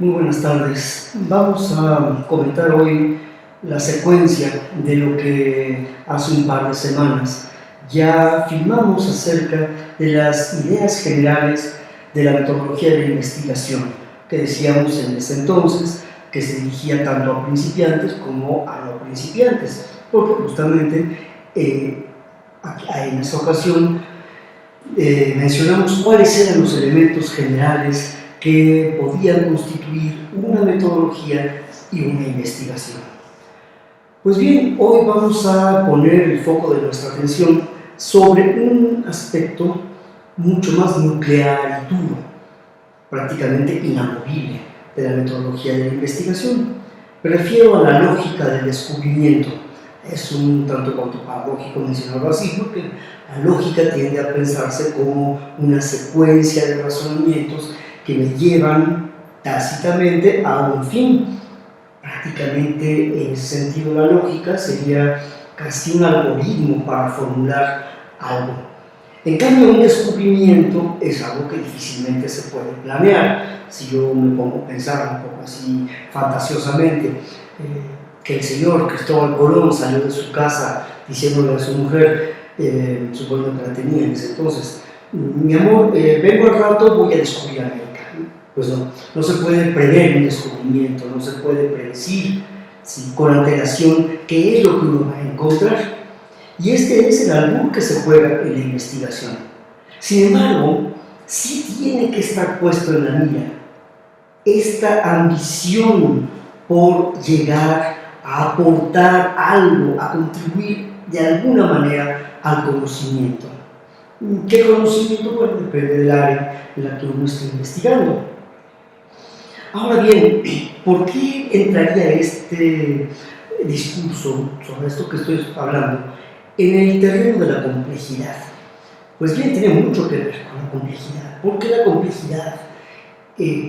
Muy buenas tardes. Vamos a comentar hoy la secuencia de lo que hace un par de semanas ya filmamos acerca de las ideas generales de la metodología de la investigación, que decíamos en ese entonces que se dirigía tanto a principiantes como a no principiantes, porque justamente en esta ocasión mencionamos cuáles eran los elementos generales que podían constituir una metodología y una investigación. Pues bien, hoy vamos a poner el foco de nuestra atención sobre un aspecto mucho más nuclear y duro, prácticamente inamovible, de la metodología de la investigación. Me refiero a la lógica del descubrimiento. Es un tanto cuanto paradójico mencionarlo así, porque la lógica tiende a pensarse como una secuencia de razonamientos que me llevan tácitamente a un fin. Prácticamente, en ese sentido, la lógica sería casi un algoritmo para formular algo. En cambio, un descubrimiento es algo que difícilmente se puede planear. Si yo me pongo a pensar un poco así fantasiosamente, que el señor Cristóbal Colón salió de su casa diciéndole a su mujer, supongo que la tenía en ese entonces, mi amor, vengo al rato, voy a descubrir América. Pues no se puede prever un descubrimiento, no se puede predecir con antelación qué es lo que uno va a encontrar. Y este es el albur que se juega en la investigación. Sin embargo, sí tiene que estar puesto en la mira esta ambición por llegar a aportar algo, a contribuir de alguna manera al conocimiento. ¿Qué conocimiento? Bueno, depende del área en la que uno esté investigando. Ahora bien, ¿por qué entraría este discurso sobre esto que estoy hablando en el terreno de la complejidad? Pues bien, tiene mucho que ver con la complejidad, porque la complejidad,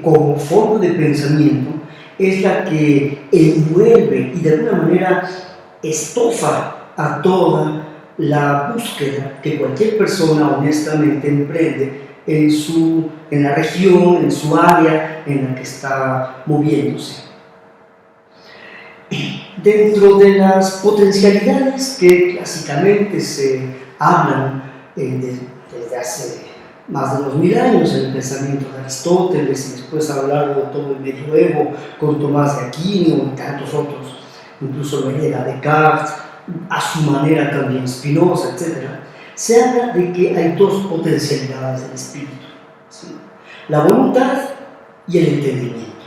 como forma de pensamiento, es la que envuelve y de alguna manera estofa a toda la búsqueda que cualquier persona honestamente emprende en la región, en su área en la que está moviéndose. Dentro de las potencialidades que clásicamente se hablan desde hace más de 2000 años en el pensamiento de Aristóteles y después a lo largo de todo el medioevo con Tomás de Aquino y tantos otros, incluso la idea de Descartes, a su manera también Spinoza, etc., se habla de que hay dos potencialidades del espíritu, ¿sí? La voluntad y el entendimiento.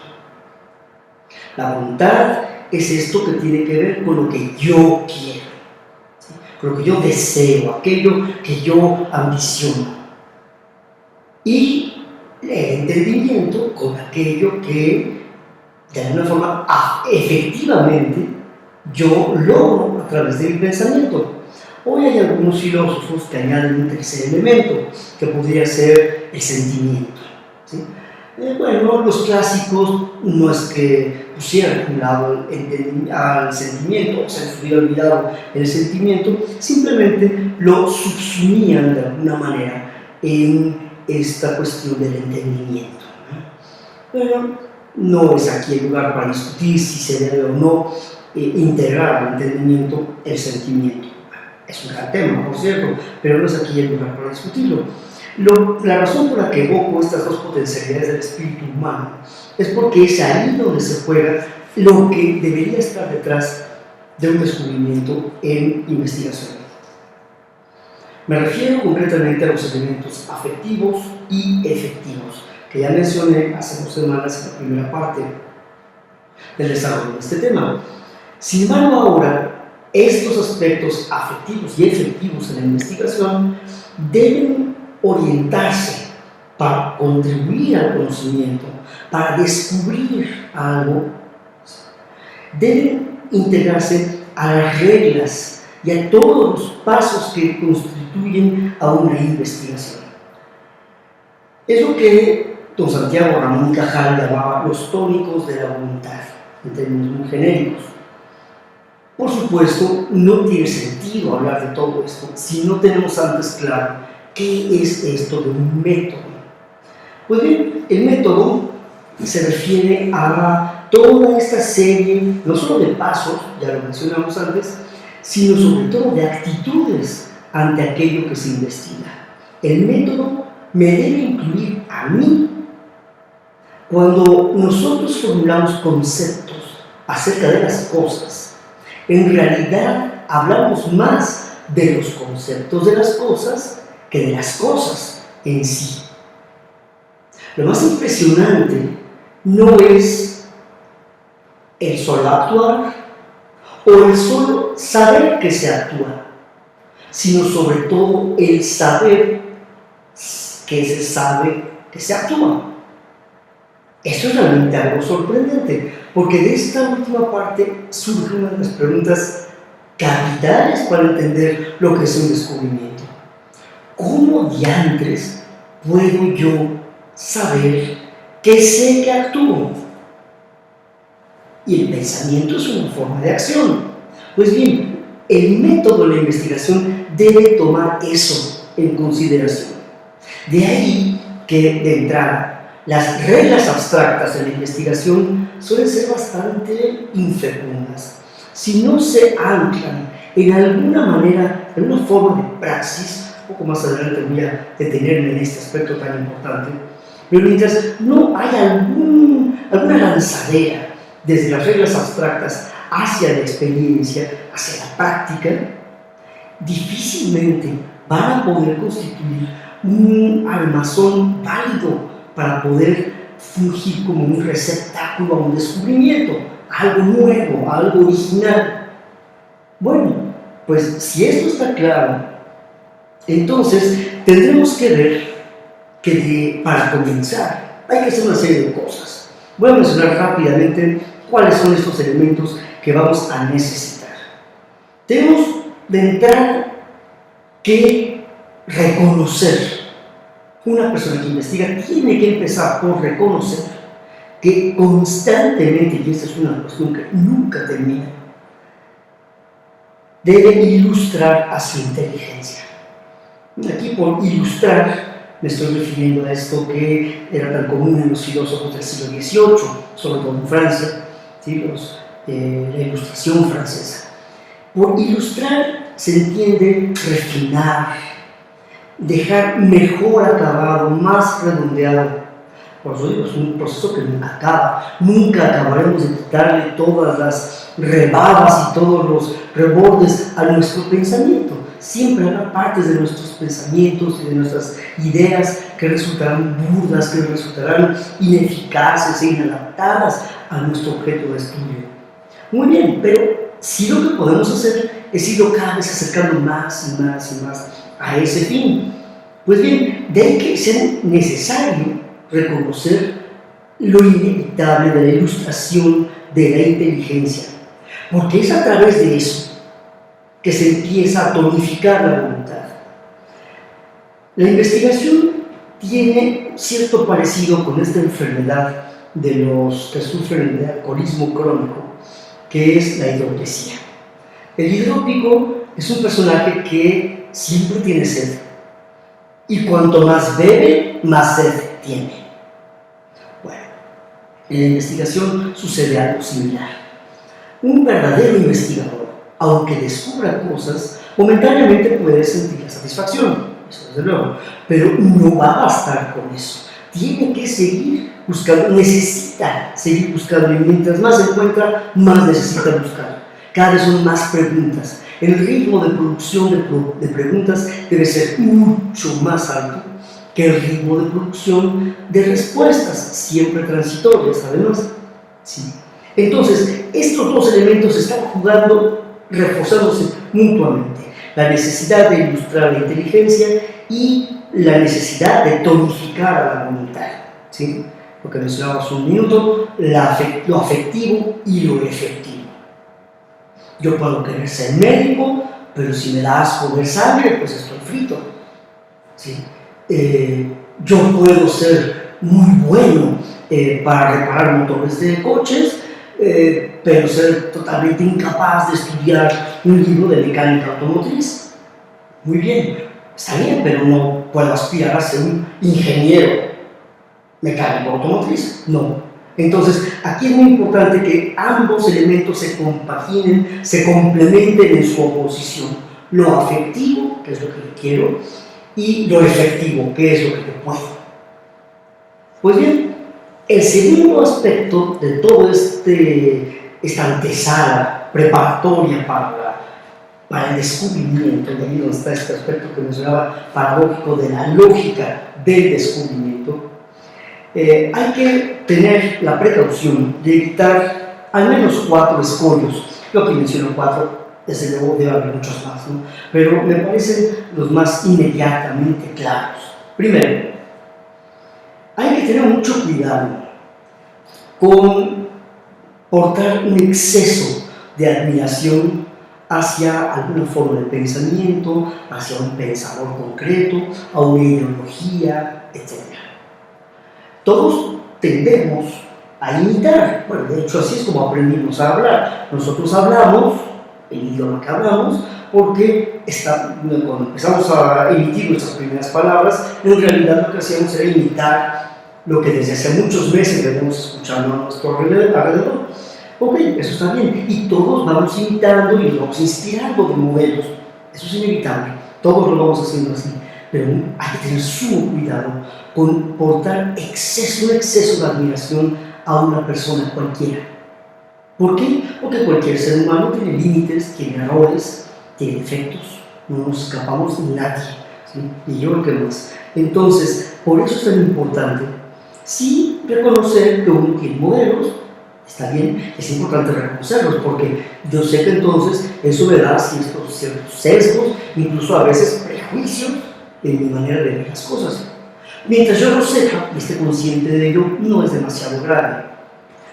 La voluntad es esto que tiene que ver con lo que yo quiero, ¿sí? Con lo que yo deseo, aquello que yo ambiciono. Y el entendimiento con aquello que de alguna forma efectivamente yo logro a través del pensamiento. Hoy hay algunos filósofos que añaden un tercer elemento, que podría ser el sentimiento, ¿sí? Bueno, los clásicos no es que pusieran a un lado al sentimiento, o sea, se hubiera olvidado el sentimiento, simplemente lo subsumían de alguna manera en esta cuestión del entendimiento. Pero no es aquí el lugar para discutir si se debe o no integrar al entendimiento el sentimiento. Es un gran tema, por cierto, pero no es aquí el lugar para discutirlo. La razón por la que evoco estas dos potencialidades del espíritu humano es porque es ahí donde se juega lo que debería estar detrás de un descubrimiento en investigación. Me refiero concretamente a los elementos afectivos y efectivos, que ya mencioné hace 2 semanas en la primera parte del desarrollo de este tema. Sin embargo, ahora, estos aspectos afectivos y efectivos en la investigación deben orientarse para contribuir al conocimiento, para descubrir algo, deben integrarse a las reglas y a todos los pasos que constituyen a una investigación. Es lo que don Santiago Ramón y Cajal llamaba los tónicos de la voluntad, en términos muy genéricos. Por supuesto, no tiene sentido hablar de todo esto si no tenemos antes claro qué es esto de un método. Pues bien, el método se refiere a toda esta serie, no solo de pasos, ya lo mencionamos antes, sino sobre todo de actitudes ante aquello que se investiga. El método me debe incluir a mí. Cuando nosotros formulamos conceptos acerca de las cosas, en realidad hablamos más de los conceptos de las cosas que de las cosas en sí. Lo más impresionante no es el solo actuar o el solo saber que se actúa, sino sobre todo el saber que se sabe que se actúa. Esto es realmente algo sorprendente, porque de esta última parte surge una de las preguntas capitales para entender lo que es un descubrimiento. ¿Cómo diantres puedo yo saber que sé que actúo? Y el pensamiento es una forma de acción. Pues bien, el método de la investigación debe tomar eso en consideración. De ahí que, de entrada, las reglas abstractas de la investigación suelen ser bastante infecundas. Si no se anclan en alguna manera, en una forma de praxis, un poco más adelante voy a detenerme en este aspecto tan importante, pero mientras no haya alguna lanzadera desde las reglas abstractas hacia la experiencia, hacia la práctica, difícilmente van a poder constituir un armazón válido para poder fungir como un receptáculo a un descubrimiento, algo nuevo, algo original. Bueno, pues si esto está claro, entonces tendremos que ver que para comenzar hay que hacer una serie de cosas. Voy a mencionar rápidamente cuáles son estos elementos que vamos a necesitar. Tenemos de entrada que reconocer. Una persona que investiga tiene que empezar por reconocer que constantemente, y esta es una cuestión que nunca termina, debe ilustrar a su inteligencia. Aquí por ilustrar me estoy refiriendo a esto que era tan común en los filósofos del siglo XVIII, sobre todo en Francia, ¿sí? La ilustración francesa. Por ilustrar se entiende refinar, dejar mejor acabado, más redondeado. Por eso digo, es un proceso que nunca acaba. Nunca acabaremos de quitarle todas las rebadas y todos los rebordes a nuestro pensamiento. Siempre habrá partes de nuestros pensamientos y de nuestras ideas que resultarán burdas, que resultarán ineficaces e inadaptadas a nuestro objeto de estudio. Muy bien, pero sí lo que podemos hacer es irlo cada vez acercando más y más y más a ese fin. Pues bien, de ahí que sea necesario reconocer lo inevitable de la ilustración de la inteligencia, porque es a través de eso que se empieza a tonificar la voluntad. La investigación tiene cierto parecido con esta enfermedad de los que sufren de alcoholismo crónico, que es la hidropesía. El hidrópico es un personaje que siempre tiene sed, y cuanto más bebe, más sed tiene. Bueno, en la investigación sucede algo similar. Un verdadero investigador, aunque descubra cosas, momentáneamente puede sentir la satisfacción, eso desde luego, pero no va a bastar con eso. Tiene que seguir buscando, necesita seguir buscando, y mientras más encuentra, más necesita buscar. Cada vez son más preguntas. El ritmo de producción de preguntas debe ser mucho más alto que el ritmo de producción de respuestas, siempre transitorias, además. Sí. Entonces, estos dos elementos están jugando, reforzándose mutuamente. La necesidad de ilustrar la inteligencia y la necesidad de tonificar a la voluntad. ¿Sí? Lo que mencionaba hace un minuto, lo afectivo y lo efectivo. Yo puedo querer ser médico, pero si me da asco ver sangre, pues estoy frito. ¿Sí? Yo puedo ser muy bueno para reparar motores de coches, pero ser totalmente incapaz de estudiar un libro de mecánica automotriz. Muy bien, está bien, pero no puedo aspirar a ser un ingeniero. mecánico automotriz, no. Entonces, aquí es muy importante que ambos elementos se compaginen, se complementen en su oposición. Lo afectivo, que es lo que yo quiero, y lo efectivo, que es lo que yo puedo. Pues bien, el segundo aspecto de todo esta antesala preparatoria para el descubrimiento, de ahí donde está este aspecto que mencionaba paradójico de la lógica del descubrimiento, hay que tener la precaución de evitar al menos 4 escollos. Yo aquí menciono 4, desde luego debe haber muchos más, ¿no? Pero me parecen los más inmediatamente claros. Primero, hay que tener mucho cuidado con portar un exceso de admiración hacia alguna forma de pensamiento, hacia un pensador concreto, a una ideología, etc. Todos tendemos a imitar. Bueno, de hecho así es como aprendimos a hablar. Nosotros hablamos el idioma que hablamos porque cuando empezamos a emitir nuestras primeras palabras, en realidad lo que hacíamos era imitar lo que desde hace muchos meses veníamos escuchando a nuestro alrededor. Ok, eso está bien. Y todos vamos imitando y nos vamos inspirando de modelos. Eso es inevitable. Todos lo vamos haciendo así. Pero hay que tener sumo cuidado con portar un exceso de admiración a una persona cualquiera. ¿Por qué? Porque cualquier ser humano tiene límites, tiene errores, tiene defectos. No nos escapamos de nadie, ¿sí? Y yo lo que más. Entonces, por eso es tan importante sí reconocer que uno tiene modelos. Está bien, es importante reconocerlos porque yo sé que entonces eso me da ciertos sesgos, incluso a veces prejuicios en mi manera de ver las cosas. Mientras yo lo sepa y esté consciente de ello, no es demasiado grave.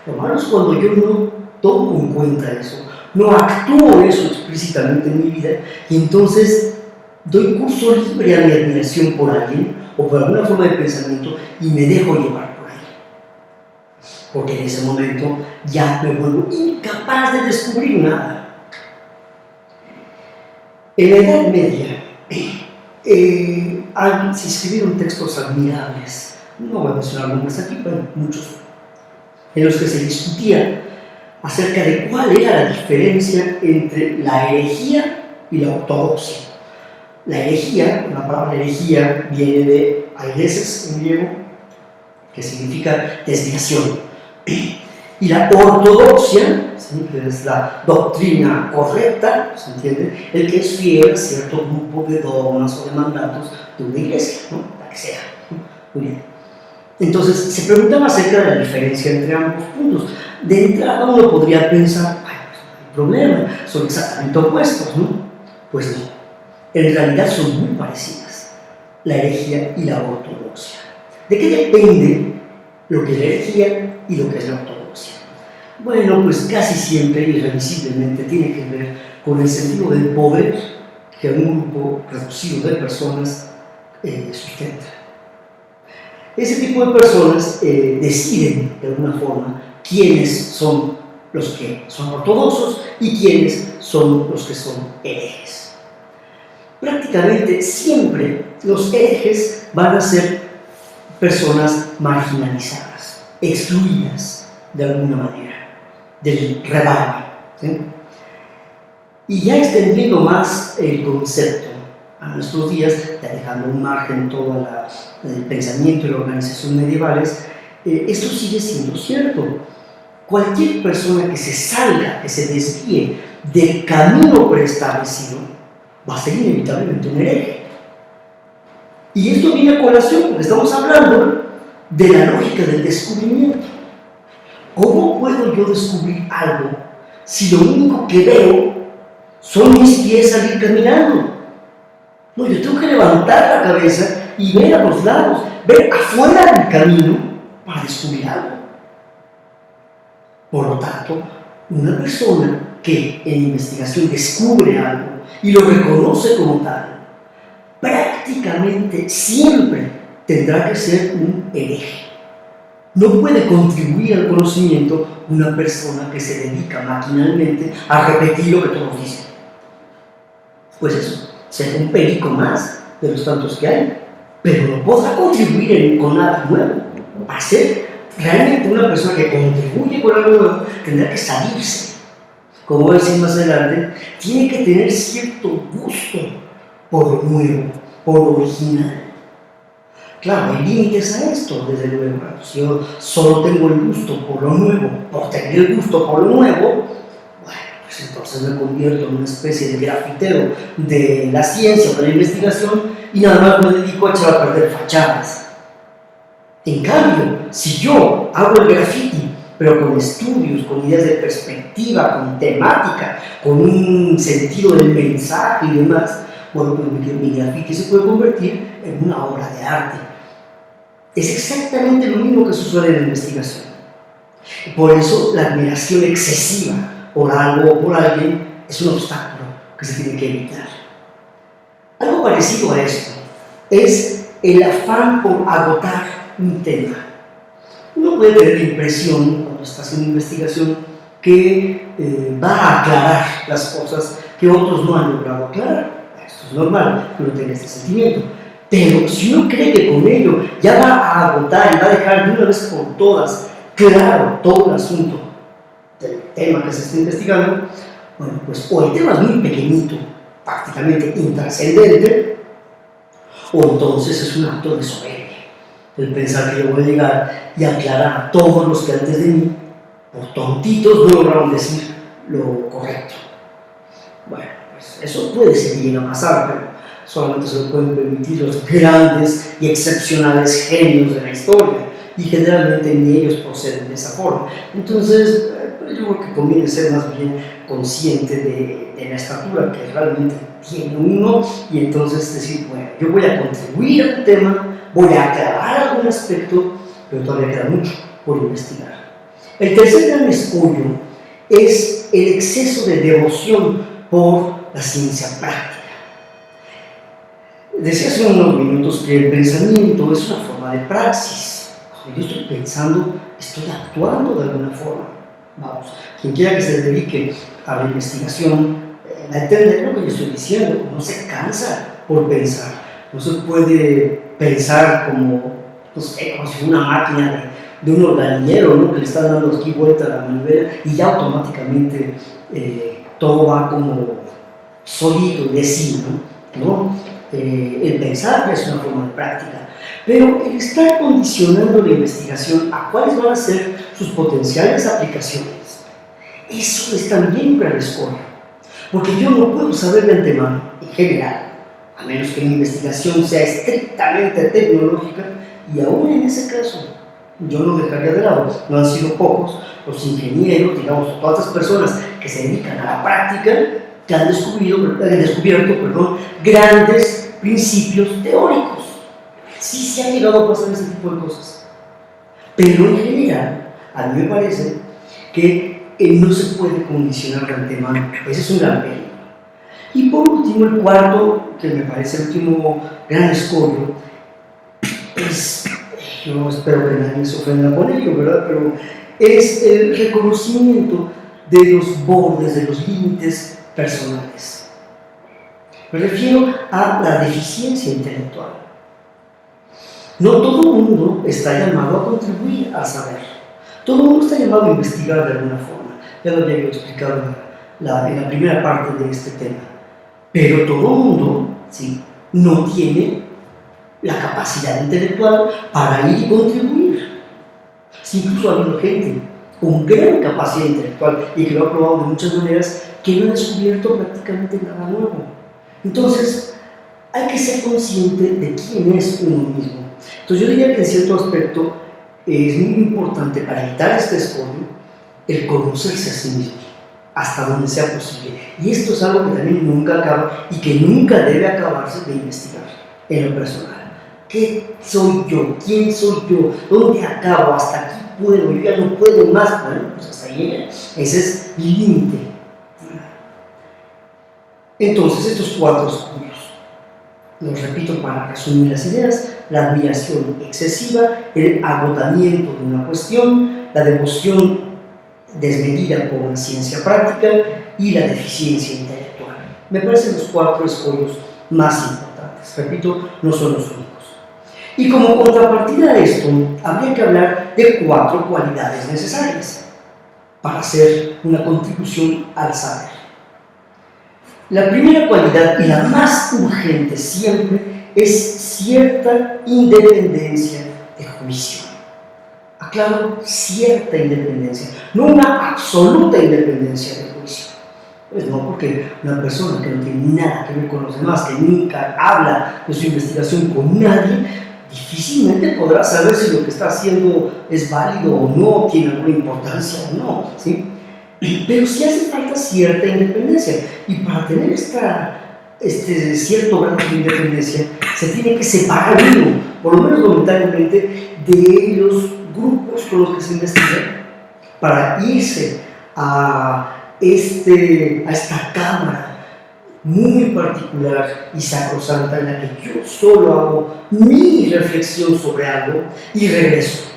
Lo malo es cuando yo no tomo en cuenta eso, no actúo eso explícitamente en mi vida y entonces doy curso libre a mi admiración por alguien o por alguna forma de pensamiento y me dejo llevar por ahí. Porque en ese momento ya me vuelvo incapaz de descubrir nada. En la Edad Media se escribieron textos admirables, no voy a mencionar nombres aquí, pero muchos, en los que se discutía acerca de cuál era la diferencia entre la herejía y la ortodoxia. La herejía, la palabra herejía viene de aireses en griego, que significa desviación. Y la ortodoxia, ¿sí?, que es la doctrina correcta, ¿se entiende? El que es fiel a cierto grupo de dogmas o de mandatos de una iglesia, ¿no? La que sea. Muy bien. Entonces, se preguntaba acerca de la diferencia entre ambos puntos. De entrada uno podría pensar, ay, pues no hay problema, son exactamente opuestos, ¿no? Pues no. En realidad son muy parecidas, la herejía y la ortodoxia. ¿De qué depende lo que es la herejía y lo que es la ortodoxia? Bueno, pues casi siempre, irremisiblemente, tiene que ver con el sentido del poder que un grupo reducido de personas sustenta. Ese tipo de personas deciden, de alguna forma, quiénes son los que son ortodoxos y quiénes son los que son herejes. Prácticamente siempre los herejes van a ser personas marginalizadas, excluidas de alguna manera del rebaño, ¿sí? Y ya extendiendo más el concepto a nuestros días, ya dejando un margen todo el pensamiento y la organización medievales, esto sigue siendo cierto. Cualquier persona que se salga, que se desvíe del camino preestablecido, va a ser inevitablemente un hereje. Y esto viene a colación porque estamos hablando de la lógica del descubrimiento. ¿Cómo puedo yo descubrir algo si lo único que veo son mis pies salir caminando? No, yo tengo que levantar la cabeza y ver a los lados, ver afuera del camino para descubrir algo. Por lo tanto, una persona que en investigación descubre algo y lo reconoce como tal, prácticamente siempre tendrá que ser un hereje. No puede contribuir al conocimiento una persona que se dedica maquinalmente a repetir lo que todos dicen. Pues eso, será un perico más de los tantos que hay, pero no podrá contribuir con nada nuevo. para ser realmente una persona que contribuye con algo nuevo, tendrá que salirse. Como voy a decir más adelante, tiene que tener cierto gusto por lo nuevo, por lo original. Claro, hay límites a esto, desde luego. Si yo solo tengo el gusto por lo nuevo, por tener el gusto por lo nuevo, bueno, pues entonces me convierto en una especie de grafitero de la ciencia o de la investigación y nada más me dedico a echar a perder fachadas. En cambio, si yo hago el graffiti, pero con estudios, con ideas de perspectiva, con temática, con un sentido del mensaje y demás, bueno, pues mi graffiti se puede convertir en una obra de arte. Es exactamente lo mismo que sucede en la investigación. Por eso la admiración excesiva por algo o por alguien es un obstáculo que se tiene que evitar. Algo parecido a esto es el afán por agotar un tema. Uno puede tener la impresión, cuando está haciendo investigación, que va a aclarar las cosas que otros no han logrado aclarar. Esto es normal que uno tenga este sentimiento. Pero si uno cree que con ello ya va a agotar y va a dejar de una vez por todas claro todo el asunto del tema que se está investigando, bueno, pues o el tema es muy pequeñito, prácticamente intrascendente, o entonces es un acto de soberbia. El pensar que yo voy a llegar y aclarar a todos los que antes de mí, por tontitos, no lograron decir lo correcto. Bueno, pues eso puede ser que llegue a pasar, pero solamente se lo pueden permitir los grandes y excepcionales genios de la historia, y generalmente ni ellos proceden de esa forma. Entonces, yo creo que conviene ser más bien consciente de la estatura que realmente tiene uno, y entonces decir, bueno, yo voy a contribuir al tema, voy a aclarar algún aspecto, pero todavía queda mucho por investigar. El tercer gran escollo es el exceso de devoción por la ciencia práctica. Decía hace unos minutos que el pensamiento es una forma de praxis. Yo estoy pensando, estoy actuando de alguna forma. Vamos, quien quiera que se dedique a la investigación, va a entender lo que yo estoy diciendo. No se cansa por pensar. No se puede pensar como, no sé, como si fuera una máquina de un organillero, ¿no? Que le está dando aquí vuelta a la manivela y ya automáticamente todo va como solito de sí, ¿no? El pensar ya es una forma de práctica, pero el estar condicionando la investigación a cuáles van a ser sus potenciales aplicaciones, eso es también un gran escollo, porque yo no puedo saber de antemano, en general, a menos que mi investigación sea estrictamente tecnológica, y aún en ese caso, yo no dejaría de lado, no han sido pocos los ingenieros, digamos, todas las personas que se dedican a la práctica, que han descubierto grandes principios teóricos. Sí se ha llegado a pasar ese tipo de cosas. Pero en general, a mí me parece que no se puede condicionar de antemano. Ese es un gran peligro. Y por último, el cuarto, que me parece el último gran escollo, es, yo espero que nadie se ofenda con ello, ¿verdad? Pero es el reconocimiento de los bordes, de los límites personales. Me refiero a la deficiencia intelectual. No todo el mundo está llamado a contribuir a saber. Todo el mundo está llamado a investigar de alguna forma. Ya lo había explicado en la primera parte de este tema. Pero todo el mundo, ¿sí?, no tiene la capacidad intelectual para ir y contribuir. Sí, incluso ha habido gente con gran capacidad intelectual y que lo ha probado de muchas maneras, que no ha descubierto prácticamente nada nuevo. Entonces, hay que ser consciente de quién es uno mismo. Entonces, yo diría que en cierto aspecto es muy importante para evitar este escollo el conocerse a sí mismo, hasta donde sea posible. Y esto es algo que también nunca acaba y que nunca debe acabarse de investigar en lo personal. ¿Qué soy yo? ¿Quién soy yo? ¿Dónde acabo? ¿Hasta aquí puedo? Yo ya no puedo más. Bueno, pues hasta ahí llega. Ese es mi límite. Entonces, estos cuatro escollos, los repito para resumir las ideas: la admiración excesiva, el agotamiento de una cuestión, la devoción desmedida por una ciencia práctica y la deficiencia intelectual. Me parecen los cuatro escollos más importantes. Repito, no son los únicos. Y como contrapartida a esto, habría que hablar de 4 cualidades necesarias para hacer una contribución al saber. La primera cualidad, y la más urgente siempre, es cierta independencia de juicio. Aclaro, cierta independencia, no una absoluta independencia de juicio. Pues no, porque una persona que no tiene nada que ver con los demás, que nunca habla de su investigación con nadie, difícilmente podrá saber si lo que está haciendo es válido o no, tiene alguna importancia o no, ¿sí? Pero sí hace falta cierta independencia, y para tener cierto grado de independencia se tiene que separar uno, por lo menos momentáneamente, de los grupos con los que se investiga, para irse a esta cámara muy particular y sacrosanta en la que yo solo hago mi reflexión sobre algo y regreso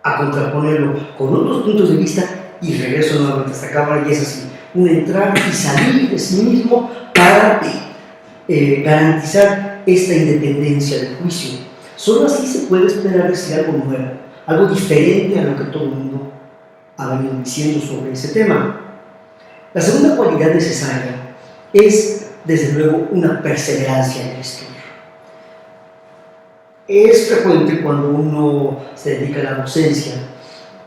a contraponerlo con otros puntos de vista y regreso nuevamente a esta cámara, y es así, un entrar y salir de sí mismo para garantizar esta independencia del juicio. Solo así se puede esperar decir algo nuevo, algo diferente a lo que todo el mundo ha venido diciendo sobre ese tema. La segunda cualidad necesaria es, desde luego, una perseverancia en el estudio. Es frecuente cuando uno se dedica a la docencia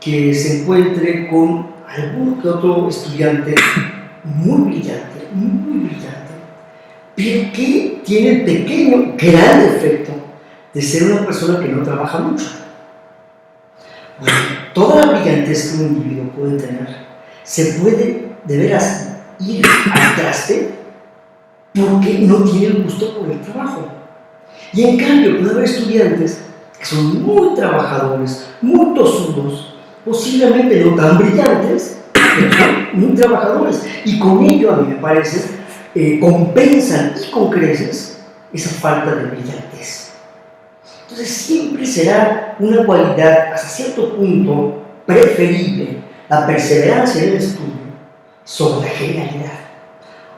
que se encuentre con algún que otro estudiante muy brillante, pero que tiene el pequeño, gran defecto de ser una persona que no trabaja mucho. Bueno, toda la brillantez que un individuo puede tener se puede de veras ir al traste porque no tiene el gusto por el trabajo. Y en cambio puede haber estudiantes que son muy trabajadores, muy tosudos, posiblemente no tan brillantes, pero son muy trabajadores, y con ello, a mí me parece, compensan y con creces esa falta de brillantez. Entonces siempre será una cualidad hasta cierto punto preferible la perseverancia en el estudio sobre la genialidad.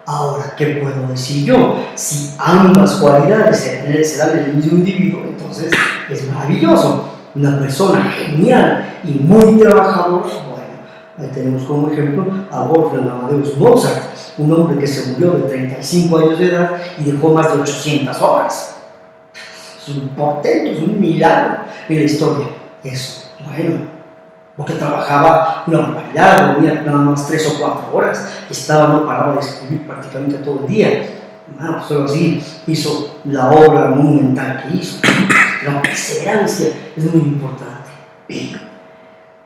Ahora, ¿qué puedo decir yo? Si ambas cualidades se dan en el mismo individuo, entonces es maravilloso. Una persona genial y muy trabajadora. Bueno, ahí tenemos como ejemplo a Wolfgang Amadeus Mozart, un hombre que se murió de 35 años de edad y dejó más de 800 obras. Es un portento, es un milagro en la historia. Eso, bueno, porque trabajaba una barbaridad, dormía nada más 3 o 4 horas, no paraba de escribir prácticamente todo el día. Bueno, pues solo así hizo la obra monumental que hizo. La perseverancia es muy importante.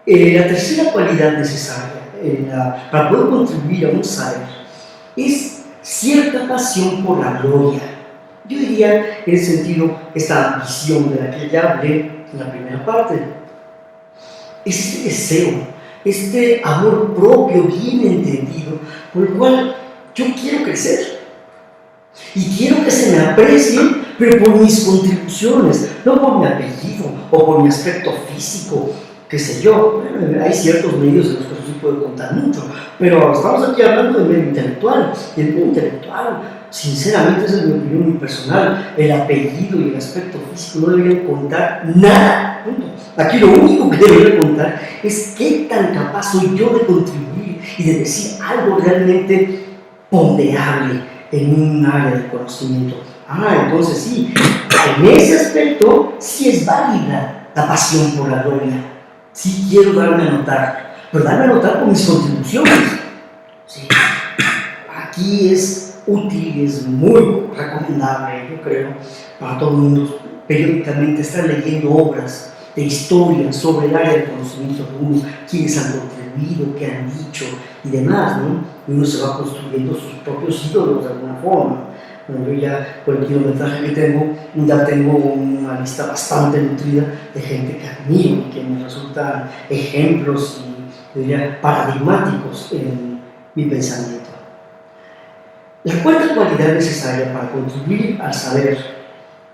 La tercera cualidad necesaria para poder contribuir a un saber es cierta pasión por la gloria. Yo diría, en ese sentido, esta ambición de la que ya hablé en la primera parte. Es este deseo, este amor propio bien entendido, por el cual yo quiero crecer. Y quiero que se me aprecie, pero por mis contribuciones, no por mi apellido o por mi aspecto físico, qué sé yo. Bueno, hay ciertos medios en los que sí puedo contar mucho, pero estamos aquí hablando de medio intelectual. Y el medio intelectual, sinceramente, esa es mi opinión muy personal, el apellido y el aspecto físico no deberían contar nada. Punto. Aquí lo único que debería contar es qué tan capaz soy yo de contribuir y de decir algo realmente ponderable en un área de conocimiento. Entonces sí, en ese aspecto sí es válida la pasión por la gloria. Sí quiero darme a notar, pero darme a notar con mis contribuciones. Sí. Aquí es útil, es muy recomendable, yo creo, para todo el mundo, periódicamente estar leyendo obras de historia sobre el área de conocimiento de uno, quiénes han contribuido, qué han dicho y demás, ¿no? Y uno se va construyendo sus propios ídolos de alguna forma. Bueno, yo ya con el kilometraje que tengo, ya tengo una lista bastante nutrida de gente que admiro y que me resultan ejemplos y, diría, paradigmáticos en mi pensamiento. La cuarta cualidad necesaria para contribuir al saber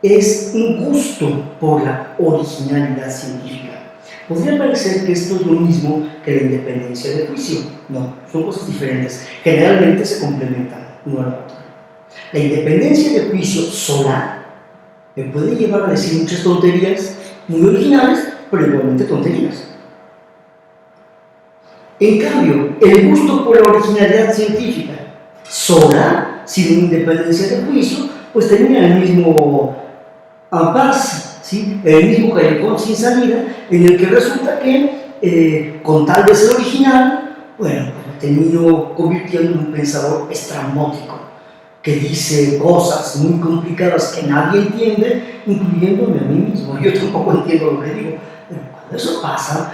es un gusto por la originalidad científica. Podría parecer que esto es lo mismo que la independencia de juicio. No, son cosas diferentes. Generalmente se complementan uno al otro. La independencia de juicio sola Me puede llevar a decir muchas tonterías muy originales, pero igualmente tonterías. En cambio, el gusto por la originalidad científica sola, sin independencia de juicio, pues termina en el mismo impasse, ¿sí? El mismo callejón sin salida, en el que resulta que, con tal de ser original, bueno, pues me termino convirtiendo en un pensador estrambótico, que dice cosas muy complicadas que nadie entiende, incluyéndome a mí mismo. Yo tampoco entiendo lo que digo, pero cuando eso pasa,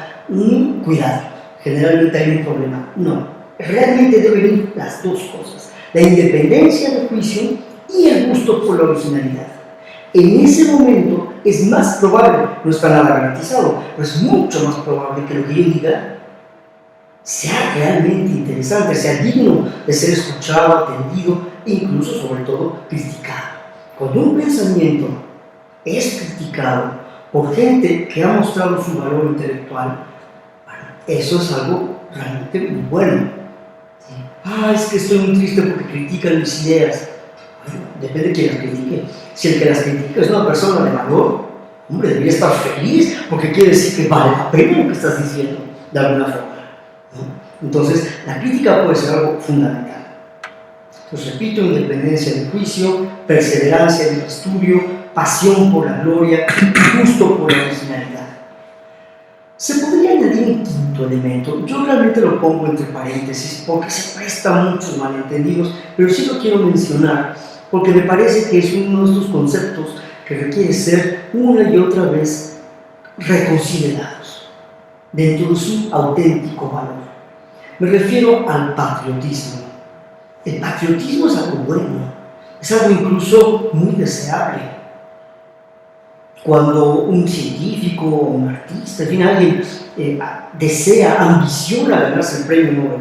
cuidado, generalmente hay un problema. No, realmente deben ir las dos cosas, la independencia del juicio y el gusto por la originalidad. En ese momento es más probable, no está nada garantizado, pero es mucho más probable que lo que yo diga sea realmente interesante, sea digno de ser escuchado, atendido e incluso, sobre todo, criticado. Cuando un pensamiento es criticado por gente que ha mostrado su valor intelectual, bueno, eso es algo realmente muy bueno. ¿Sí? Es que estoy muy triste porque critican mis ideas. Bueno, depende de quién las critique. Si el que las critica es una persona de valor, hombre, debería estar feliz porque quiere decir que vale la pena lo que estás diciendo, de alguna forma. ¿No? Entonces, la crítica puede ser algo fundamental. Entonces, repito, independencia del juicio, perseverancia en el estudio, pasión por la gloria y gusto por la originalidad. Se podría añadir un quinto elemento. Yo realmente lo pongo entre paréntesis porque se presta muchos malentendidos, pero sí lo quiero mencionar porque me parece que es uno de estos conceptos que requiere ser una y otra vez reconsiderados dentro de su auténtico valor. Me refiero al patriotismo. El patriotismo es algo bueno, es algo incluso muy deseable. Cuando un científico, un artista, en fin, alguien desea, ambiciona ganarse el premio Nobel,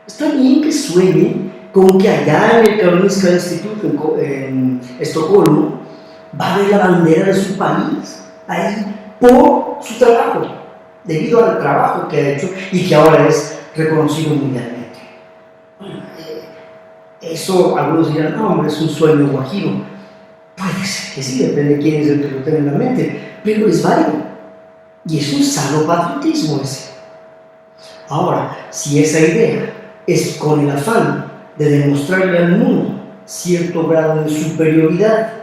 está bien que sueñe con que allá en el Karolinska Institute en Estocolmo va a ver la bandera de su país ahí por su trabajo, debido al trabajo que ha hecho y que ahora es reconocido mundialmente. Bueno, eso algunos dirán, no, hombre, es un sueño guajiro. Puede ser que sí, depende de quién es el que lo tenga en la mente, pero es válido. Y es un sano patriotismo ese. Ahora, si esa idea es con el afán de demostrarle al mundo cierto grado de superioridad,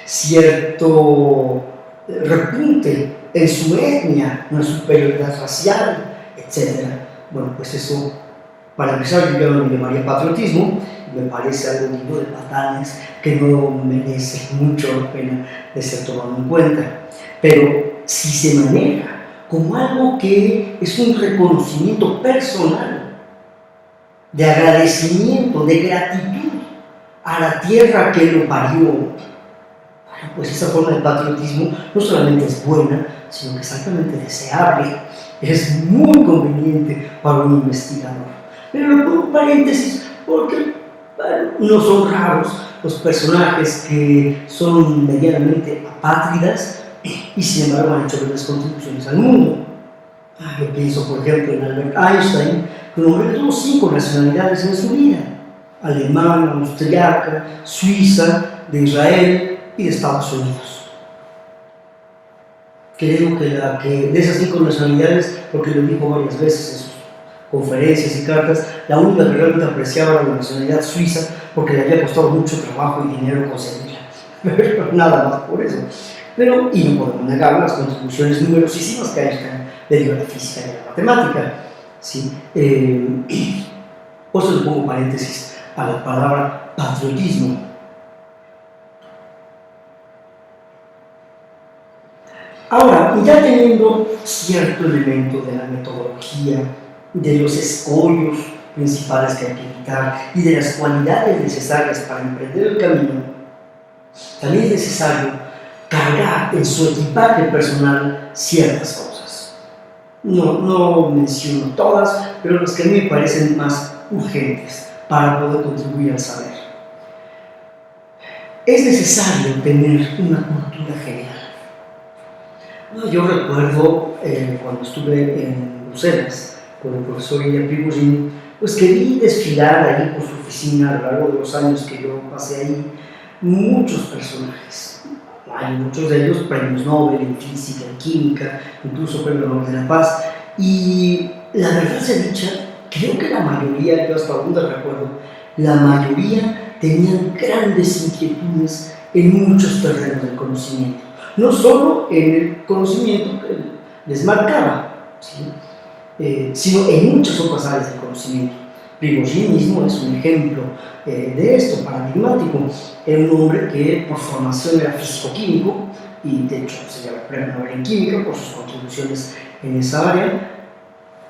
cierto repunte en su etnia, una superioridad racial, etc. Bueno, pues eso, para empezar, yo no lo llamaría patriotismo, me parece algo digno de patanes que no merece mucho la pena de ser tomado en cuenta. Pero si se maneja como algo que es un reconocimiento personal, de agradecimiento, de gratitud a la tierra que lo parió, bueno, pues esa forma de patriotismo no solamente es buena, sino que es altamente deseable, es muy conveniente para un investigador. Pero lo pongo en paréntesis porque no son raros los personajes que son medianamente apátridas y sin embargo han hecho grandes contribuciones al mundo. Yo pienso, por ejemplo, en Albert Einstein, un hombre que tuvo 5 nacionalidades en su vida: alemana, austriaca, suiza, de Israel y de Estados Unidos. Creo que de esas 5 nacionalidades, porque lo dijo varias veces en sus conferencias y cartas, la única que realmente apreciaba era la nacionalidad suiza porque le había costado mucho trabajo y dinero conseguirla. Pero nada más por eso. Pero, y no podemos negar las contribuciones numerosísimas que Einstein le dio a la física y a la matemática. ¿Sí? Por eso le pongo paréntesis a la palabra patriotismo. Ahora, ya teniendo cierto elemento de la metodología, de los escollos principales que hay que evitar y de las cualidades necesarias para emprender el camino, también es necesario cargar en su equipaje personal ciertas cosas. No menciono todas, pero las que a mí me parecen más urgentes para poder contribuir al saber. Es necesario tener una cultura general. Yo recuerdo cuando estuve en Bruselas con el profesor Ilya Prigozhin, pues que vi desfilar ahí por su oficina a lo largo de los años que yo pasé ahí muchos personajes, hay muchos de ellos premios Nobel en física, en química, incluso premio Nobel de la Paz, y la verdad sea dicha, creo que la mayoría, yo hasta donde recuerdo, la mayoría tenían grandes inquietudes en muchos terrenos del conocimiento, no solo en el conocimiento que les marcaba, ¿sí? Sino en muchas otras áreas del conocimiento. Prigogine mismo es un ejemplo de esto, paradigmático. Era un hombre que por formación era físico-químico y de hecho se llama premio Nobel en química por sus contribuciones en esa área,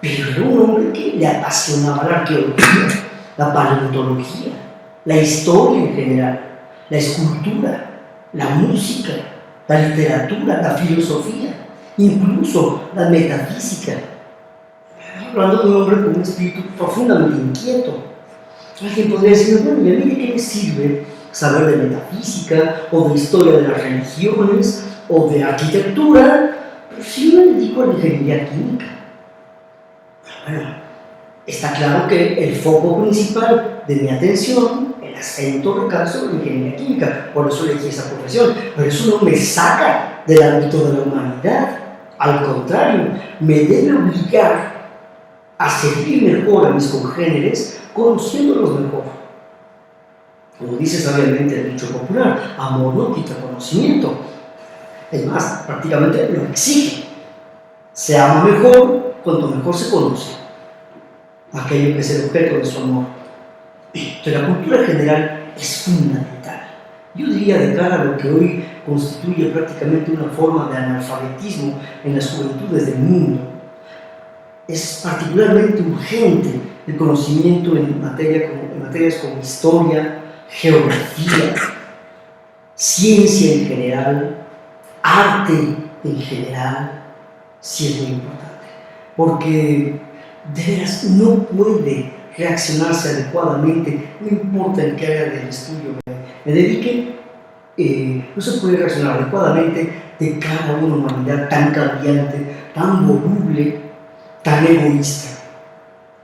pero era un hombre que le apasionaba la arqueología, la paleontología, la historia en general, la escultura, la música, la literatura, la filosofía, incluso la metafísica. Hablando de un hombre con un espíritu profundamente inquieto. Alguien podría decir, bueno, ¿y a mí de qué me sirve saber de metafísica, o de historia de las religiones, o de arquitectura, pero si yo me dedico a la ingeniería química? Bueno, está claro que el foco principal de mi atención, el acento recae sobre la ingeniería química, por eso elegí esa profesión, pero eso no me saca del ámbito de la humanidad. Al contrario, me debe obligar a servir mejor a mis congéneres, conociéndolos mejor. Como dice sabiamente el dicho popular, amor no quita conocimiento. Es más, prácticamente lo exige. Se ama mejor cuanto mejor se conoce aquello que es el objeto de su amor. Entonces, la cultura general es fundamental. Yo diría, de cara a lo que hoy constituye prácticamente una forma de analfabetismo en las juventudes del mundo, es particularmente urgente el conocimiento en materias como historia, geografía, ciencia en general, arte en general, sí es muy importante, porque de veras no puede reaccionarse adecuadamente, no importa en qué área del estudio me dedique, no se puede reaccionar adecuadamente de cara a una humanidad tan cambiante, tan voluble, tan egoísta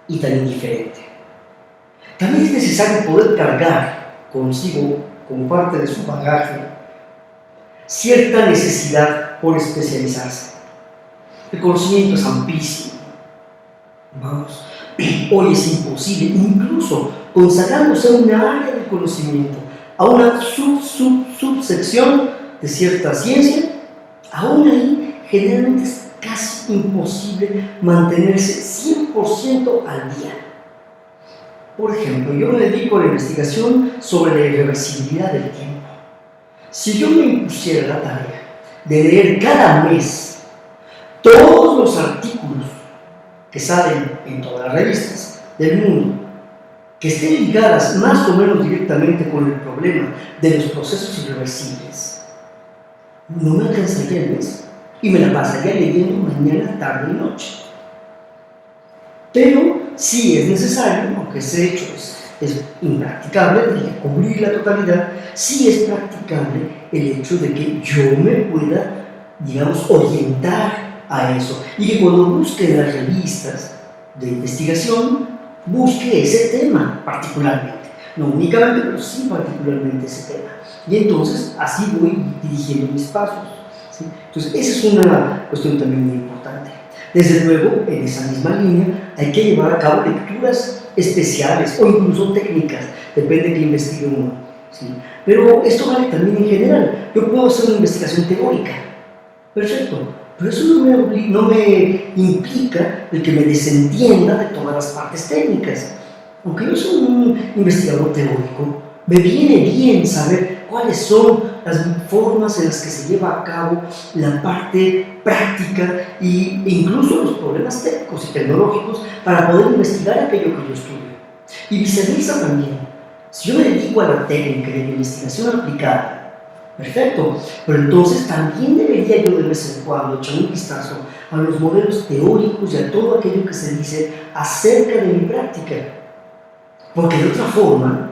y tan indiferente. También es necesario poder cargar consigo, como parte de su bagaje, cierta necesidad por especializarse. El conocimiento es amplísimo. Vamos, hoy es imposible, incluso consagrándose a una área del conocimiento, a una subsección de cierta ciencia, aún ahí generalmente es casi imposible mantenerse 100% al día. Por ejemplo, yo me dedico a la investigación sobre la irreversibilidad del tiempo. Si yo me impusiera la tarea de leer cada mes todos los artículos que salen en todas las revistas del mundo, que estén ligadas más o menos directamente con el problema de los procesos irreversibles, no me alcanzaría el mes y me la pasaría leyendo mañana, tarde y noche. Pero sí es necesario, aunque ese hecho es impracticable, de cubrir la totalidad, sí es practicable el hecho de que yo me pueda, digamos, orientar a eso, y que cuando busque en las revistas de investigación, busque ese tema particularmente, no únicamente, pero sí particularmente ese tema, y entonces así voy dirigiendo mis pasos, ¿sí? Entonces esa es una cuestión también muy importante. Desde luego, en esa misma línea hay que llevar a cabo lecturas especiales o incluso técnicas, depende de qué investigue uno, ¿sí? Pero esto vale también en general. Yo puedo hacer una investigación teórica, perfecto, pero eso no me implica el que me desentienda de todas las partes técnicas. Aunque yo soy un investigador teórico, me viene bien saber cuáles son las formas en las que se lleva a cabo la parte práctica e incluso los problemas técnicos y tecnológicos para poder investigar aquello que yo estudio. Y viceversa también. Si yo me dedico a la técnica de la investigación aplicada, perfecto, pero entonces también debería yo de vez en cuando echar un vistazo a los modelos teóricos y a todo aquello que se dice acerca de mi práctica. Porque de otra forma,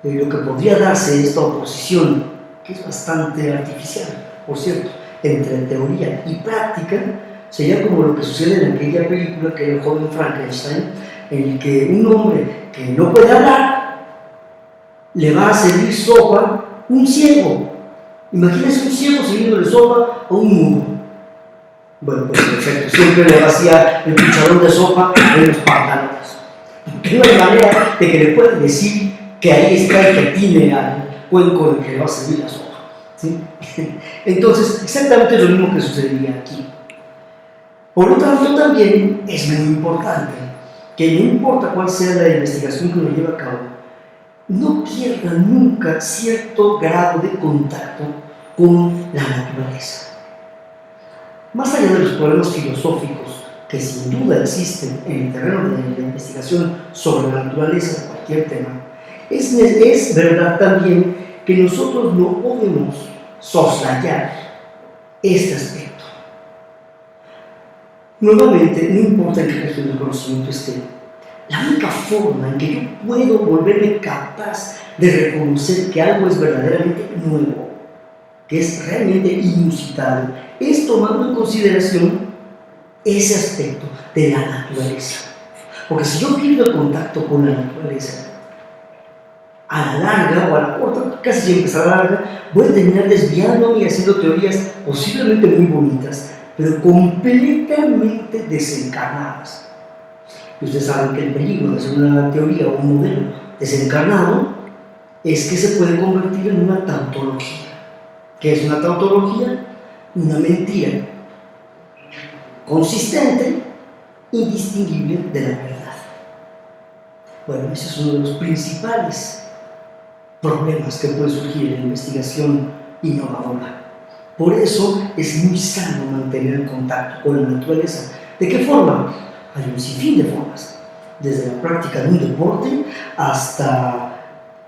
lo que podría darse esta oposición, que es bastante artificial, por cierto, entre teoría y práctica, sería como lo que sucede en aquella película que era el joven Frankenstein, en el que un hombre que no puede hablar le va a servir sopa un ciego. Imagínense un ciego sirviéndole sopa a un mudo. Bueno, pues perfecto, siempre le vacía el cucharón de sopa en los pantalones. Porque no hay manera de que le puedan decir que ahí está el que tiene al cuenco en el que le va a servir la sopa, ¿sí? Entonces, exactamente lo mismo que sucedería aquí. Por lo tanto, también es muy importante que no importa cuál sea la investigación que uno lleva a cabo, no pierda nunca cierto grado de contacto con la naturaleza. Más allá de los problemas filosóficos que sin duda existen en el terreno de la investigación sobre la naturaleza de cualquier tema, es verdad también que nosotros no podemos soslayar este aspecto. Nuevamente, no importa en qué región del conocimiento esté, la única forma en que yo puedo volverme capaz de reconocer que algo es verdaderamente nuevo, que es realmente inusitado, es tomando en consideración ese aspecto de la naturaleza. Porque si yo pierdo el contacto con la naturaleza, a la larga o a la corta, casi siempre es a la larga, voy a terminar desviándome y haciendo teorías posiblemente muy bonitas, pero completamente desencarnadas. Y ustedes saben que el peligro de hacer una teoría o un modelo desencarnado es que se puede convertir en una tautología. ¿Qué es una tautología? Una mentira consistente, indistinguible de la verdad. Bueno, ese es uno de los principales problemas que puede surgir en la investigación innovadora. Por eso es muy sano mantener el contacto con la naturaleza. ¿De qué forma? Hay un sinfín de formas, desde la práctica de un deporte hasta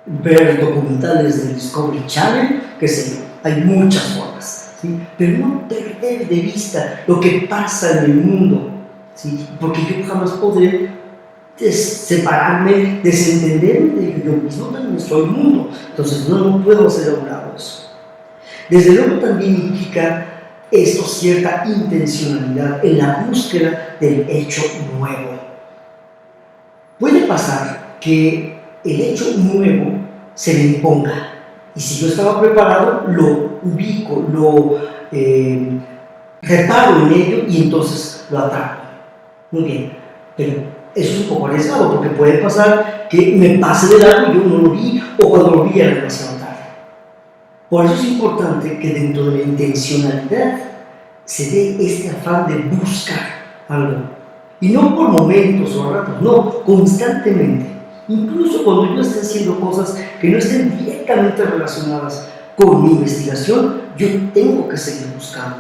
ver documentales del Discovery Channel, qué sé yo, hay muchas formas, ¿sí? Pero no perder de vista lo que pasa en el mundo, ¿sí? Porque yo jamás podré separarme, desentenderme de que yo mismo también soy mundo, entonces no puedo hacer a un lado eso. Desde luego también implica esto cierta intencionalidad en la búsqueda del hecho nuevo. Puede pasar que el hecho nuevo se me imponga, y si yo estaba preparado, lo ubico, lo reparo en ello y entonces lo atrapo. Muy bien, pero eso es un poco arriesgado porque puede pasar que me pase de largo y yo no lo vi, o cuando lo vi era demasiado tarde. Por eso es importante que dentro de la intencionalidad se dé este afán de buscar algo, y no por momentos o ratos, no, constantemente. Incluso cuando yo esté haciendo cosas que no estén directamente relacionadas con mi investigación, yo tengo que seguir buscando.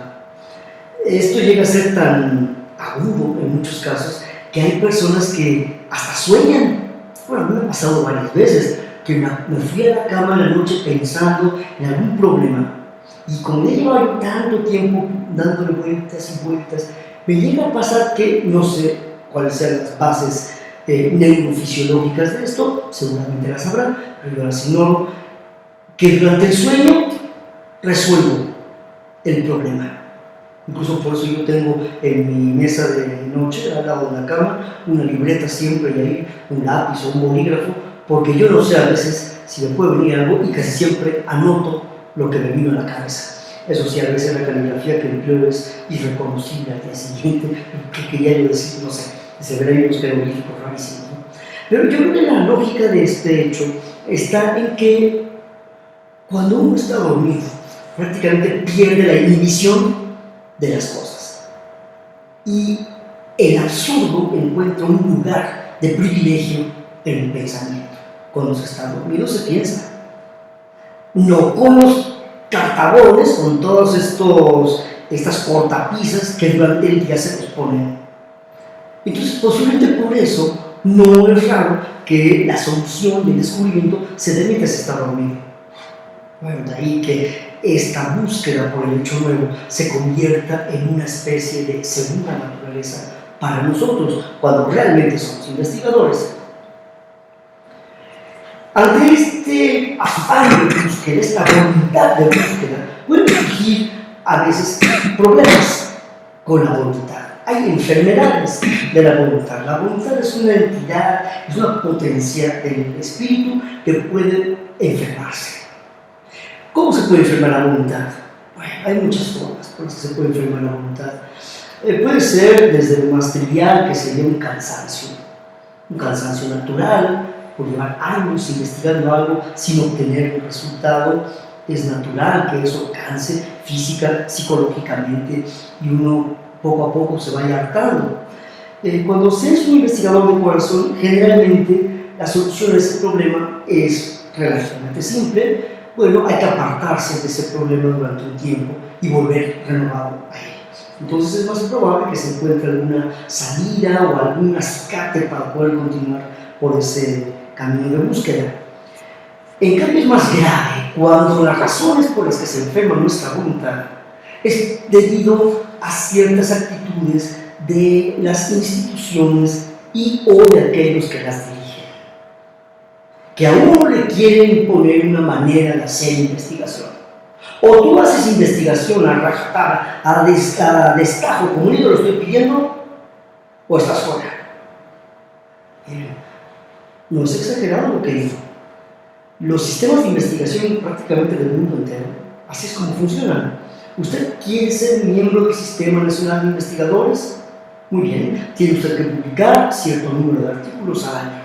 Esto llega a ser tan agudo en muchos casos que hay personas que hasta sueñan. Bueno, a mí me ha pasado varias veces que me fui a la cama en la noche pensando en algún problema, y como he llevado tanto tiempo dándole vueltas y vueltas, me llega a pasar que no sé cuáles sean las bases neurofisiológicas de esto, seguramente las sabrán, pero yo las ignoro, que durante el sueño resuelvo el problema. Incluso por eso yo tengo en mi mesa de noche, al lado de la cama, una libreta siempre, y ahí un lápiz o un bolígrafo, porque yo no sé a veces si me puede venir algo, y casi siempre anoto lo que me vino a la cabeza. Eso sí, a veces la caligrafía que empleo es irreconocible al día siguiente. ¿Qué quería yo decir? No sé, se verá en los jeroglíficos rarísimos, ¿no? Pero yo creo que la lógica de este hecho está en que cuando uno está dormido, prácticamente pierde la inhibición de las cosas, y el absurdo encuentra un lugar de privilegio en el pensamiento. Cuando se está dormido se piensa, no con los cartabones, con todas estas cortapisas que durante el día se posponen. Entonces, posiblemente por eso no es raro que la solución del descubrimiento se dé mientras se está dormido. Bueno, de ahí que esta búsqueda por el hecho nuevo se convierta en una especie de segunda naturaleza para nosotros, cuando realmente somos investigadores. Ante este afán de búsqueda, esta voluntad de búsqueda, pueden surgir a veces problemas con la voluntad. Hay enfermedades de la voluntad. La voluntad es una entidad, es una potencia del espíritu que puede enfermarse. ¿Cómo se puede enfermar la voluntad? Bueno, hay muchas formas por las que se puede enfermar la voluntad. Puede ser desde lo más trivial, que sería un cansancio natural, por llevar años investigando algo sin obtener un resultado. Es natural que eso canse física, psicológicamente, y uno poco a poco se vaya hartando. Cuando se es un investigador de corazón, generalmente la solución a ese problema es relativamente simple. Bueno, hay que apartarse de ese problema durante un tiempo y volver renovado a él. Entonces es más probable que se encuentre alguna salida o algún acicate para poder continuar por ese camino de búsqueda. En cambio es más grave cuando las razones por las que se enferma nuestra voluntad es debido a ciertas actitudes de las instituciones y o de aquellos que las dirigen, que a uno le quieren imponer una manera de hacer investigación. O tú haces investigación a rajatabla, a destajo, como yo lo estoy pidiendo, o estás fuera. No es exagerado lo que digo. Los sistemas de investigación prácticamente del mundo entero, así es como funcionan. ¿Usted quiere ser miembro del Sistema Nacional de Investigadores? Muy bien, tiene usted que publicar cierto número de artículos al año.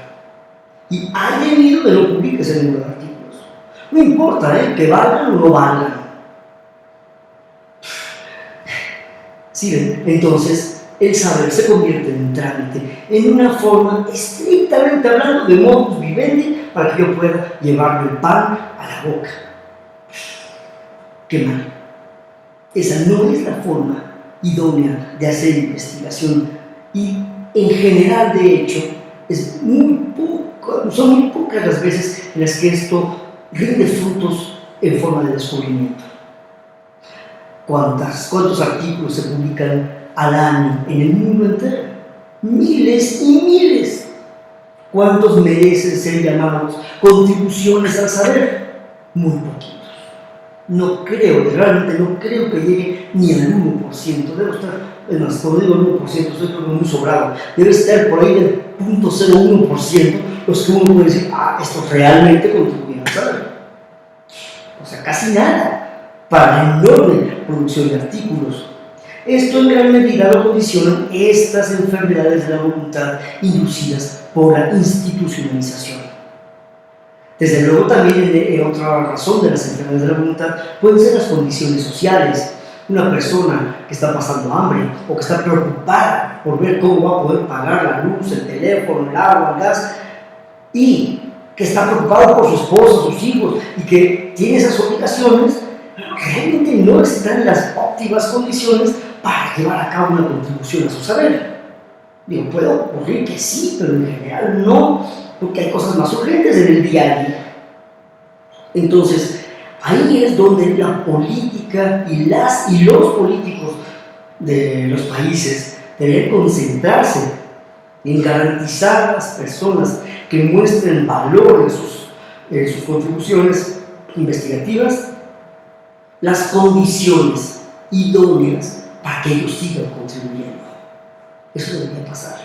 Y hay debido de no publique ese número de artículos. No importa, que valgan o no valgan. ¿Sí ven? Entonces, el saber se convierte en un trámite, en una forma estrictamente hablando de modus vivendi para que yo pueda llevarme el pan a la boca. Qué mal. Esa no es la forma idónea de hacer investigación y en general, de hecho, son muy pocas las veces en las que esto rinde frutos en forma de descubrimiento. ¿Cuántos artículos se publican al año en el mundo entero? Miles y miles. ¿Cuántos merecen ser llamados contribuciones al saber? Muy poquitos. Realmente no creo que llegue ni al 1%. Debe estar, es más, cuando digo 1%, estoy creo que muy sobrado. Debe estar por ahí del 0.01% los que uno puede decir, estos realmente contribuyen al saber. O sea, casi nada para la enorme producción de artículos. Esto en gran medida lo condicionan estas enfermedades de la voluntad inducidas por la institucionalización. Desde luego también otra razón de las enfermedades de la voluntad pueden ser las condiciones sociales. Una persona que está pasando hambre o que está preocupada por ver cómo va a poder pagar la luz, el teléfono, el agua, el gas, y que está preocupado por su esposa, sus hijos, y que tiene esas obligaciones, realmente no está en las óptimas condiciones para llevar a cabo una contribución a su saber. Digo, puede ocurrir que sí, pero en general no, porque hay cosas más urgentes en el día a día. Entonces, ahí es donde la política y los políticos de los países deben concentrarse en garantizar a las personas que muestren valor en sus contribuciones investigativas las condiciones idóneas para que ellos sigan contribuyendo. Eso debería pasar.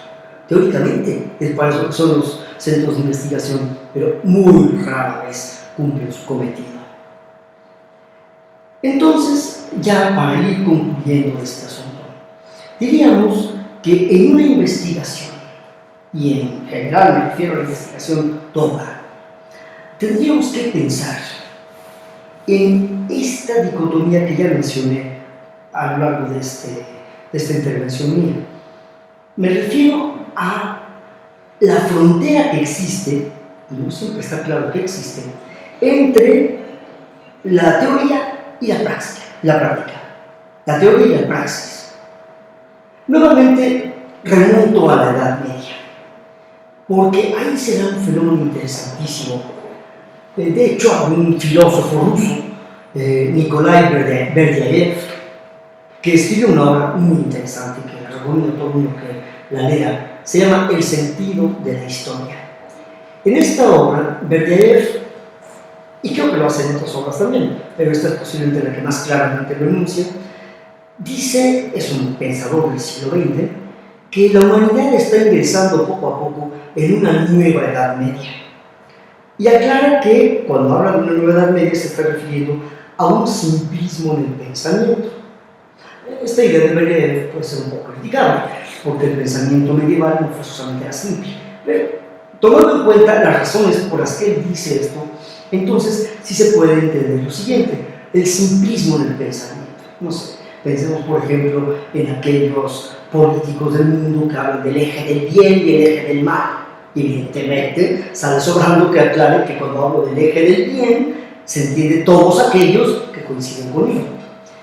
Teóricamente, es para eso que son los centros de investigación, pero muy rara vez cumplen su cometido. Entonces, ya para ir concluyendo este asunto, diríamos que en una investigación, y en general me refiero a la investigación toda, tendríamos que pensar en esta dicotomía que ya mencioné a lo largo de esta intervención mía. Me refiero a la frontera que existe, y no siempre está claro que existe, entre la teoría y la práctica. La teoría y la praxis. Nuevamente remonto a la Edad Media, porque ahí se da un fenómeno interesantísimo. De hecho, un filósofo ruso, Nikolai Berdyaev, que escribió una obra muy interesante que recomiendo a todo el mundo que la lea, se llama El sentido de la historia. En esta obra, Berdyaev, y creo que lo hace en otras obras también, pero esta es posiblemente la que más claramente lo enuncia, dice, es un pensador del siglo XX, que la humanidad está ingresando poco a poco en una nueva Edad Media. y aclara que cuando habla de una nueva edad media se está refiriendo a un simplismo en el pensamiento. Esta idea puede ser un poco criticable, porque el pensamiento medieval no forzosamente era simple. Pero, tomando en cuenta las razones por las que él dice esto, entonces sí se puede entender lo siguiente: el simplismo en el pensamiento. No sé, pensemos por ejemplo en aquellos políticos del mundo que hablan del eje del bien y el eje del mal. Evidentemente, sale sobrando que aclare que cuando hablo del eje del bien, se entiende todos aquellos que coinciden conmigo,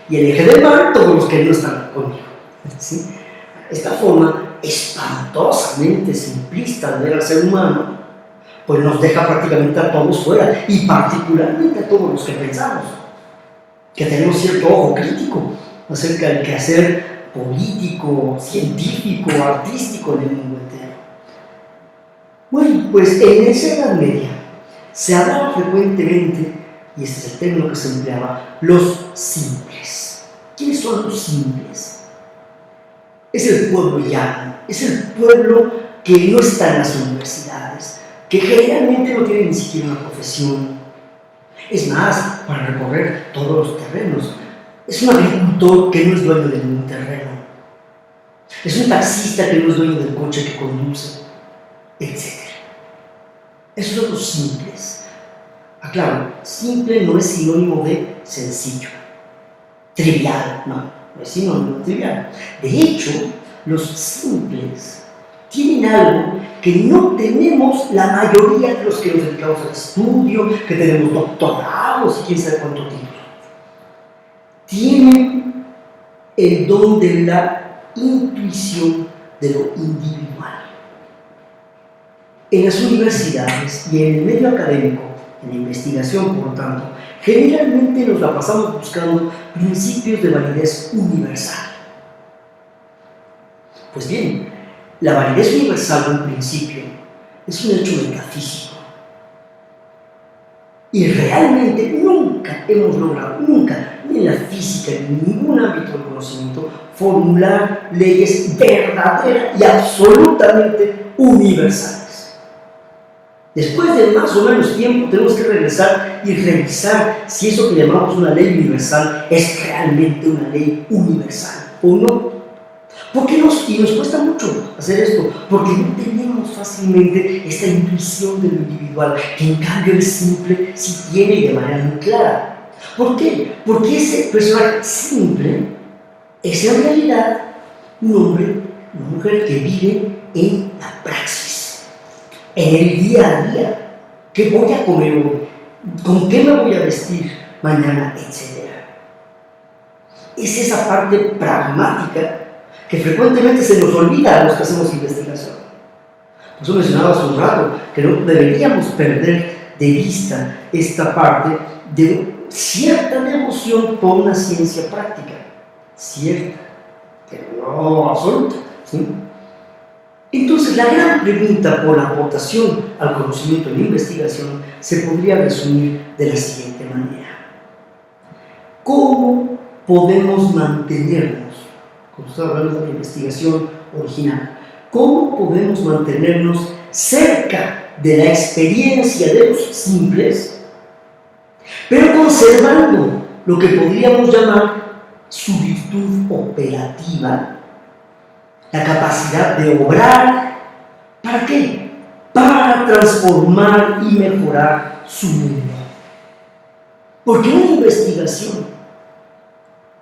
y el eje del mal, todos los que no están conmigo. ¿Sí? Esta forma espantosamente simplista de ver al ser humano, pues nos deja prácticamente a todos fuera, y particularmente a todos los que pensamos, que tenemos cierto ojo crítico acerca del quehacer político, científico, artístico en el mundo entero. Bueno, pues en esa Edad Media se hablaba frecuentemente, y este es el término que se empleaba, los simples. ¿Quiénes son los simples? Es el pueblo llano, es el pueblo que no está en las universidades, que generalmente no tiene ni siquiera una profesión. Es más, para recorrer todos los terrenos. Es un agricultor que no es dueño de ningún terreno. Es un taxista que no es dueño del coche que conduce, etc. Esos son los simples. Aclaro, simple no es sinónimo de sencillo, trivial, no es sinónimo de trivial. De hecho, los simples tienen algo que no tenemos la mayoría de los que nos dedicamos al estudio, que tenemos doctorados y quién sabe cuánto tiempo. Tienen el don de la intuición de lo individual. En las universidades y en el medio académico, en la investigación, por lo tanto, generalmente nos la pasamos buscando principios de validez universal. Pues bien, la validez universal de un principio es un hecho metafísico. Y realmente nunca hemos logrado, nunca, ni en la física, ni en ningún ámbito del conocimiento, formular leyes verdaderas y absolutamente universales. Después de más o menos tiempo tenemos que regresar y revisar si eso que llamamos una ley universal es realmente una ley universal o no. ¿Por qué nos cuesta mucho hacer esto? Porque no tenemos fácilmente esta intuición de lo individual, que en cambio el simple sí tiene y de manera muy clara. ¿Por qué? Porque ese personaje simple es en realidad un hombre, una mujer que vive en la praxis, en el día a día. ¿Qué voy a comer hoy? ¿Con qué me voy a vestir mañana? Etcétera. Es esa parte pragmática que frecuentemente se nos olvida a los que hacemos investigación. Por eso mencionaba hace un rato que no deberíamos perder de vista esta parte de cierta devoción por una ciencia práctica, cierta, pero no absoluta, ¿sí? Entonces, la gran pregunta por la aportación al conocimiento en la investigación se podría resumir de la siguiente manera: ¿cómo podemos mantenernos, como estaba hablando de la investigación original, cómo podemos mantenernos cerca de la experiencia de los simples, pero conservando lo que podríamos llamar su virtud operativa, la capacidad de obrar? ¿Para qué? Para transformar y mejorar su mundo. Porque una investigación,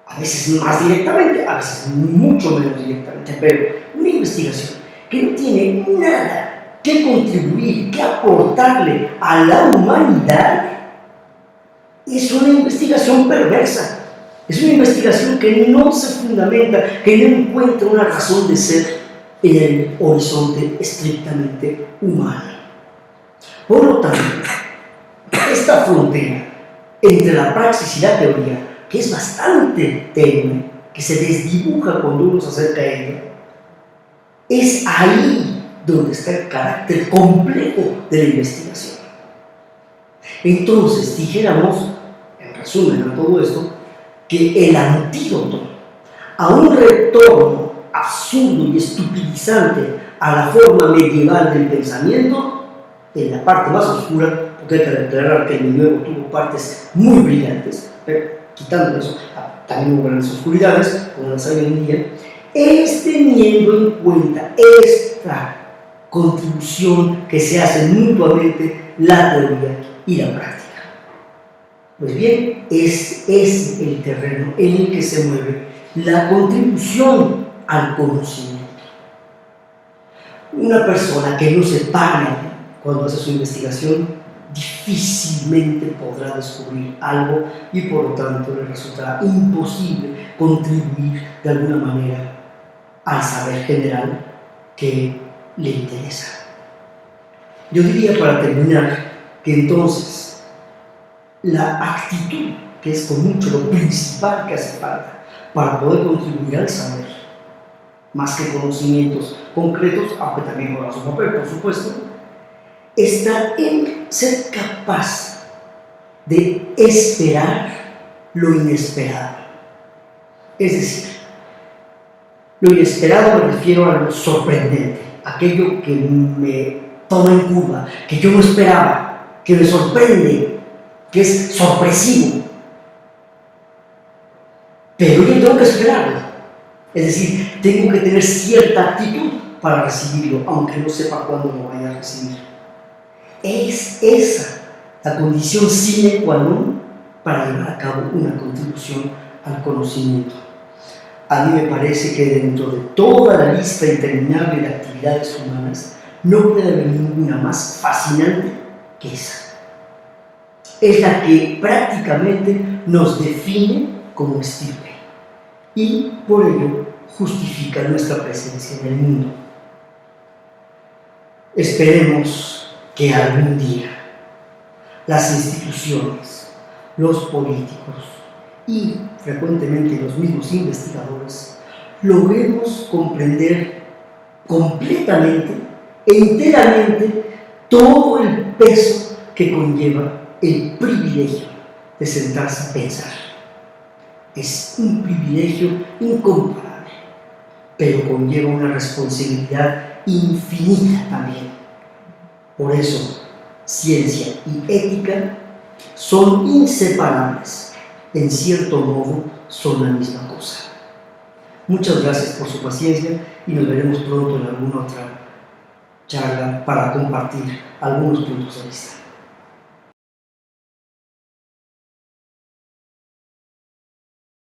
a veces más directamente, a veces mucho menos directamente, pero una investigación que no tiene nada que contribuir, que aportarle a la humanidad, es una investigación perversa. Es una investigación que no se fundamenta, que no encuentra una razón de ser en el horizonte estrictamente humano. Por lo tanto, esta frontera entre la praxis y la teoría, que es bastante tenue, que se desdibuja cuando uno se acerca a ella, es ahí donde está el carácter complejo de la investigación. Entonces, dijéramos, en resumen a todo esto, que el antídoto a un retorno absurdo y estupidizante a la forma medieval del pensamiento, en la parte más oscura, hay que declarar que el minuevo tuvo partes muy brillantes, pero quitando eso, también hubo grandes oscuridades, como las hay hoy en día, es teniendo en cuenta esta contribución que se hace mutuamente la teoría y la práctica. Pues bien, es el terreno en el que se mueve la contribución al conocimiento. Una persona que no se para cuando hace su investigación difícilmente podrá descubrir algo y por lo tanto le resultará imposible contribuir de alguna manera al saber general que le interesa. Yo diría, para terminar, que entonces la actitud, que es con mucho lo principal que hace falta para poder contribuir al saber, más que conocimientos concretos, aunque también con su papel, por supuesto, está en ser capaz de esperar lo inesperado. Es decir, lo inesperado me refiero a lo sorprendente, aquello que me toma en curva, que yo no esperaba, que me sorprende, que es sorpresivo. Pero yo tengo que esperarlo. Es decir, tengo que tener cierta actitud para recibirlo, aunque no sepa cuándo lo vaya a recibir. Es esa la condición sine qua non para llevar a cabo una contribución al conocimiento. A mí me parece que dentro de toda la lista interminable de actividades humanas no puede haber ninguna más fascinante que esa. Es la que prácticamente nos define como estirpe y por ello justifica nuestra presencia en el mundo. Esperemos que algún día las instituciones, los políticos y frecuentemente los mismos investigadores logremos comprender completamente e enteramente todo el peso que conlleva el privilegio de sentarse a pensar. Es un privilegio incomparable, pero conlleva una responsabilidad infinita también. Por eso, ciencia y ética son inseparables. En cierto modo, son la misma cosa. Muchas gracias por su paciencia y nos veremos pronto en alguna otra charla para compartir algunos puntos de vista.